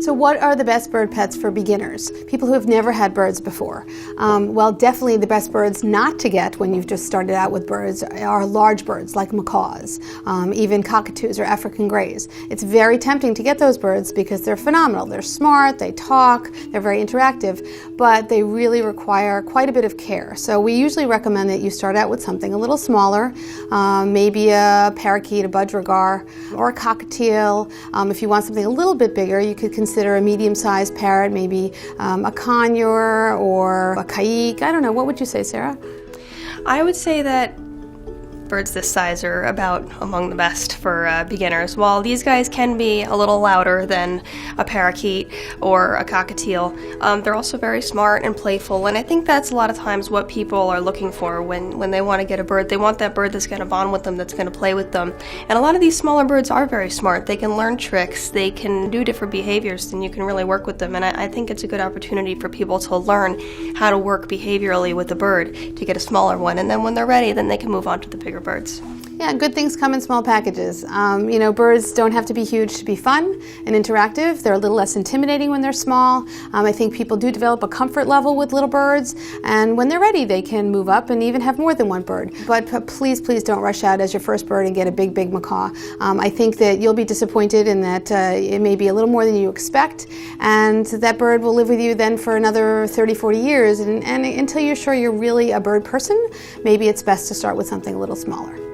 So what are the best bird pets for beginners? People who have never had birds before. Well, definitely the best birds not to get when you've just started out with birds are large birds like macaws, even cockatoos or African greys. It's very tempting to get those birds because they're phenomenal. They're smart, they talk, they're very interactive, but they really require quite a bit of care. So we usually recommend that you start out with something a little smaller, maybe a parakeet, a budgerigar, or a cockatiel. If you want something a little bit bigger, you could consider a medium-sized parrot, maybe a conure or a kayik. I don't know. What would you say, Sarah? I would say that birds this size are about among the best for beginners. While these guys can be a little louder than a parakeet or a cockatiel, they're also very smart and playful, and I think that's a lot of times what people are looking for when they want to get a bird. They want that bird that's going to bond with them, that's going to play with them. And a lot of these smaller birds are very smart. They can learn tricks, they can do different behaviors, and you can really work with them. And I think it's a good opportunity for people to learn how to work behaviorally with a bird to get a smaller one, and then when they're ready, then they can move on to the bigger birds. Yeah, good things come in small packages. Birds don't have to be huge to be fun and interactive. They're a little less intimidating when they're small. I think people do develop a comfort level with little birds, and when they're ready, they can move up and even have more than one bird. But please, please don't rush out as your first bird and get a big, big macaw. I think that you'll be disappointed in that it may be a little more than you expect, and that bird will live with you then for another 30, 40 years, and until you're sure you're really a bird person, maybe it's best to start with something a little smaller.